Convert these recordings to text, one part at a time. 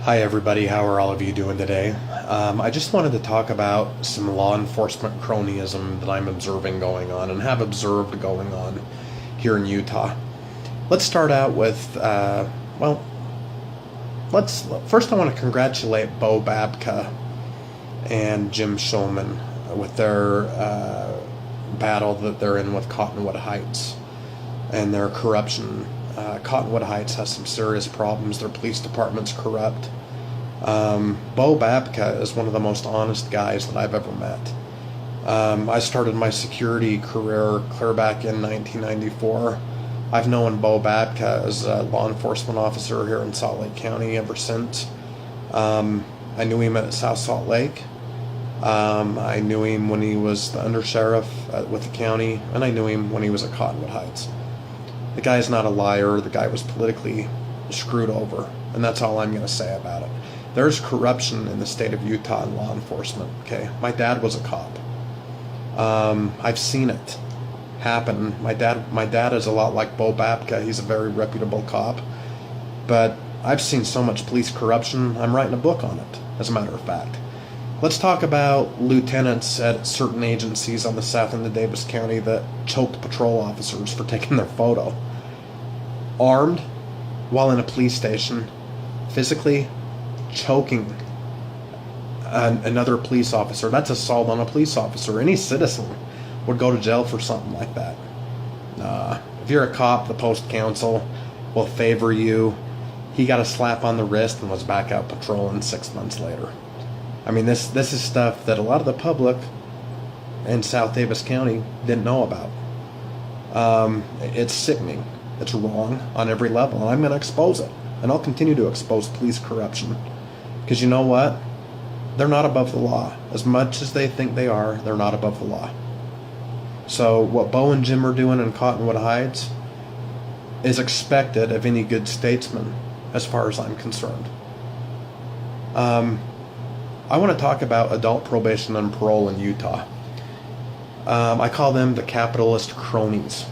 Hi everybody, how are all of you doing today? I just wanted to talk about some law enforcement cronyism that I'm observing going on and have observed going on here in Utah. Let's start out with, first I want to congratulate Bo Babka and Jim Shulman with their battle that they're in with Cottonwood Heights and their corruption. Cottonwood Heights has some serious problems. Their police department's corrupt. Bo Babka is one of the most honest guys that I've ever met. I started my security career clear back in 1994. I've known Bo Babka as a law enforcement officer here in Salt Lake County ever since. I knew him at South Salt Lake. I knew him when he was the undersheriff with the county, and I knew him when he was at Cottonwood Heights. The guy's not a liar. The guy was politically screwed over, and that's all I'm going to say about it. There's corruption in the state of Utah in law enforcement, okay? My dad was a cop. I've seen it happen. My dad is a lot like Bo Babka. He's a very reputable cop. But I've seen so much police corruption, I'm writing a book on it, as a matter of fact. Let's talk about lieutenants at certain agencies on the south end of Davis County that choked patrol officers for taking their photo. Armed while in a police station, physically choking another police officer. That's assault on a police officer. Any citizen would go to jail for something like that. If you're a cop, the post council will favor you. He got a slap on the wrist and was back out patrolling 6 months later. I mean, this is stuff that a lot of the public in South Davis County didn't know about. It's sickening. It's wrong on every level, and I'm going to expose it. And I'll continue to expose police corruption. Because you know what? They're not above the law. As much as they think they are, they're not above the law. So what Bo and Jim are doing in Cottonwood Heights is expected of any good statesman, as far as I'm concerned. I want to talk about adult probation and parole in Utah. I call them the capitalist cronies.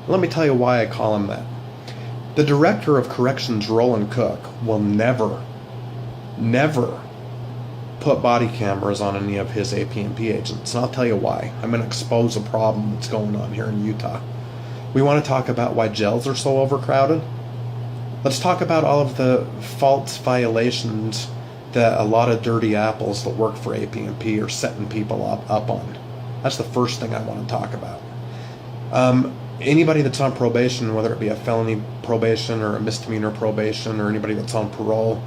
Let me tell you why I call them that. The director of corrections, Roland Cook, will never put body cameras on any of his AP&P agents. And I'll tell you why. I'm going to expose a problem that's going on here in Utah. We want to talk about why jails are so overcrowded. Let's talk about all of the false violations that a lot of dirty apples that work for AP&P are setting people up on. That's the first thing I want to talk about. Anybody that's on probation, whether it be a felony probation or a misdemeanor probation, or anybody that's on parole,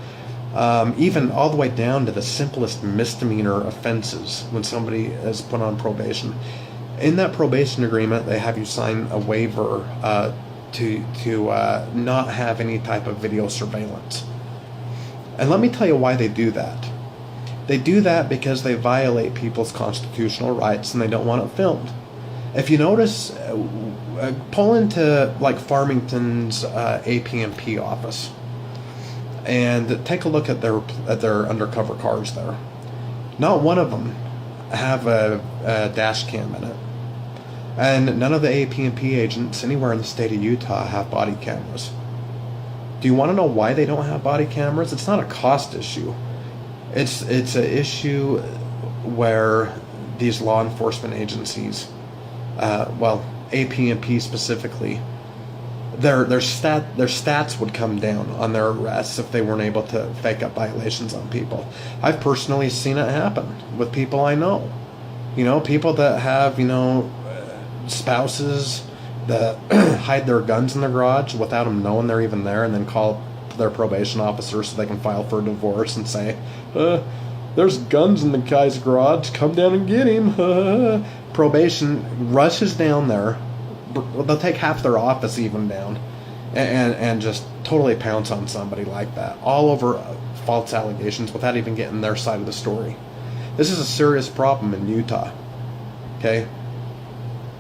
even all the way down to the simplest misdemeanor offenses when somebody is put on probation. In that probation agreement, they have you sign a waiver to not have any type of video surveillance. And let me tell you why they do that. They do that because they violate people's constitutional rights and they don't want it filmed. If you notice, pull into like Farmington's AP&P office and take a look at their undercover cars there. Not one of them have a dash cam in it. And none of the AP&P agents anywhere in the state of Utah have body cameras. Do you want to know why they don't have body cameras? It's not a cost issue. It's an issue where these law enforcement agencies, AP&P specifically, their stats would come down on their arrests if they weren't able to fake up violations on people. I've personally seen it happen with people I know. You know, people that have, spouses that hide their guns in their garage without them knowing they're even there, and then call their probation officer so they can file for a divorce and say, there's guns in the guy's garage, come down and get him. Probation rushes down there. They'll take half their office even down and just totally pounce on somebody like that, all over false allegations without even getting their side of the story. This is a serious problem in Utah. Okay?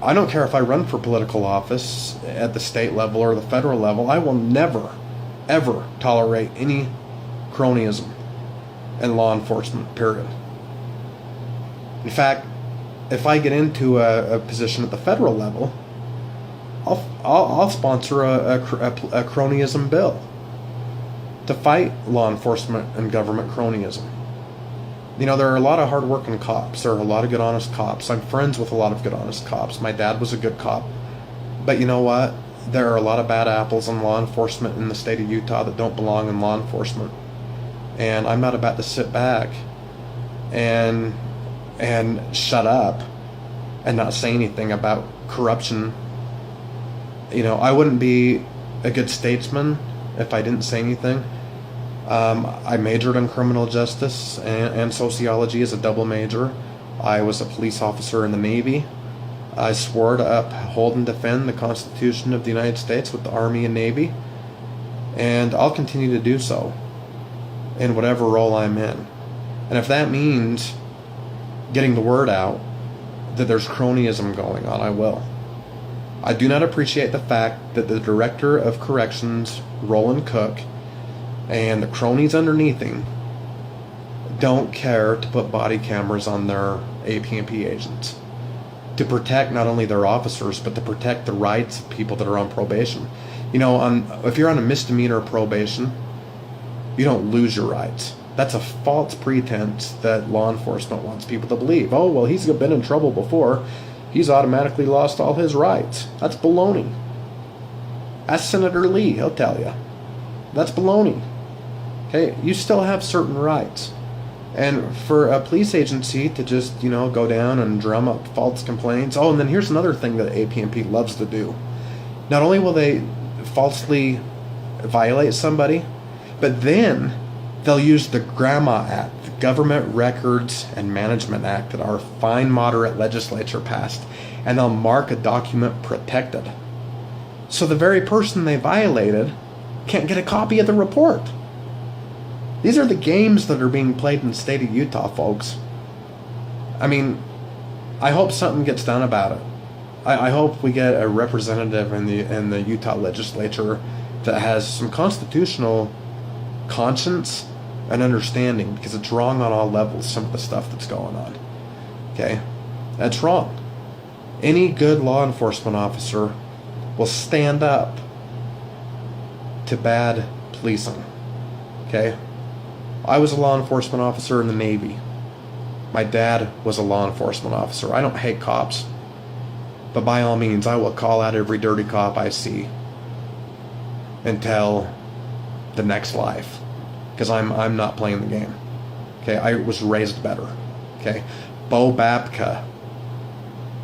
I don't care if I run for political office at the state level or the federal level. I will never, ever tolerate any cronyism in law enforcement, period. In fact, if I get into a position at the federal level, I'll sponsor a cronyism bill. to fight law enforcement and government cronyism. You know, there are a lot of hardworking cops. There are a lot of good, honest cops. I'm friends with a lot of good, honest cops. My dad was a good cop. But you know what? There are a lot of bad apples in law enforcement in the state of Utah that don't belong in law enforcement. And I'm not about to sit back and shut up and not say anything about corruption. You know, I wouldn't be a good statesman if I didn't say anything. I majored in criminal justice and sociology as a double major. I was a police officer in the Navy. I swore to uphold and defend the Constitution of the United States with the Army and Navy, and I'll continue to do so in whatever role I'm in. And if that means getting the word out that there's cronyism going on, I will. I do not appreciate the fact that the Director of Corrections, Roland Cook, and the cronies underneath him don't care to put body cameras on their AP&P agents to protect not only their officers, but to protect the rights of people that are on probation. You know, if you're on a misdemeanor probation, you don't lose your rights. That's a false pretense that law enforcement wants people to believe. Oh, well, he's been in trouble before. He's automatically lost all his rights. That's baloney. Ask Senator Lee, he'll tell you. That's baloney. Okay, you still have certain rights. And for a police agency to just, you know, go down and drum up false complaints. Oh, and then here's another thing that AP&P loves to do. Not only will they falsely violate somebody, but then they'll use the GRAMA Act, the Government Records and Management Act that our fine moderate legislature passed, and they'll mark a document protected. So the very person they violated can't get a copy of the report. These are the games that are being played in the state of Utah, folks. I mean, I hope something gets done about it. I hope we get a representative in the Utah legislature that has some constitutional conscience and understanding, because it's wrong on all levels, some of the stuff that's going on. Okay? That's wrong. Any good law enforcement officer will stand up to bad policing. Okay? I was a law enforcement officer in the Navy. My dad was a law enforcement officer. I don't hate cops, but by all means, I will call out every dirty cop I see until the next life, because I'm not playing the game. Okay, I was raised better. Okay, Bo Babka,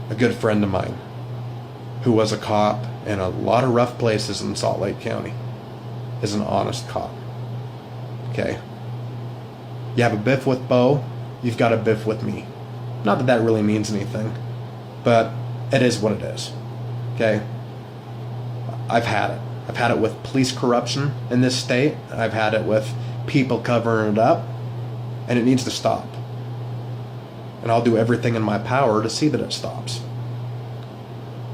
a good friend of mine, who was a cop in a lot of rough places in Salt Lake County, is an honest cop. Okay. You have a biff with Bo, you've got a biff with me. Not that that really means anything, but it is what it is. Okay? I've had it. I've had it with police corruption in this state. I've had it with people covering it up, and it needs to stop. And I'll do everything in my power to see that it stops.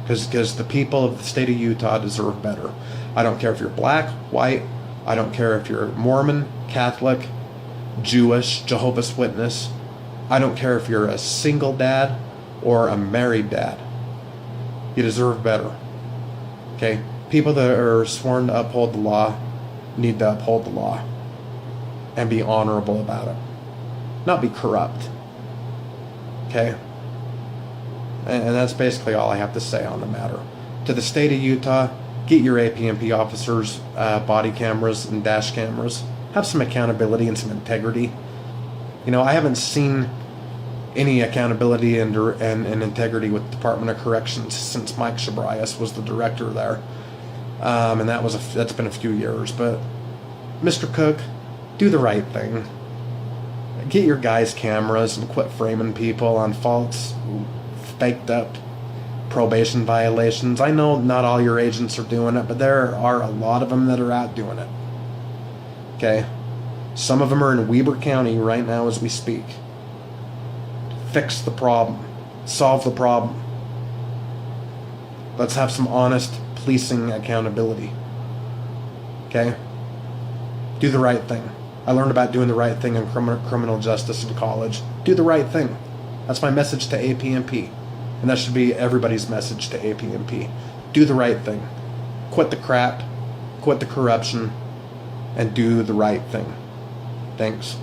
Because the people of the state of Utah deserve better. I don't care if you're black, white. I don't care if you're Mormon, Catholic, Jewish, Jehovah's Witness. I don't care if you're a single dad or a married dad. You deserve better. Okay? People that are sworn to uphold the law need to uphold the law and be honorable about it. Not be corrupt. Okay? And that's basically all I have to say on the matter. To the state of Utah, get your AP&P officers body cameras and dash cameras. Have some accountability and some integrity. You know, I haven't seen any accountability and integrity with the Department of Corrections since Mike Shabrias was the director there. And that's been a few years. But Mr. Cook, do the right thing. Get your guys cameras and quit framing people on false, faked up probation violations. I know not all your agents are doing it, but there are a lot of them that are out doing it. Okay? Some of them are in Weber County right now as we speak. Fix the problem. Solve the problem. Let's have some honest policing accountability. Okay? Do the right thing. I learned about doing the right thing in criminal justice in college. Do the right thing. That's my message to AP&P. And that should be everybody's message to AP&P. Do the right thing. Quit the crap. Quit the corruption. and do the right thing. Thanks.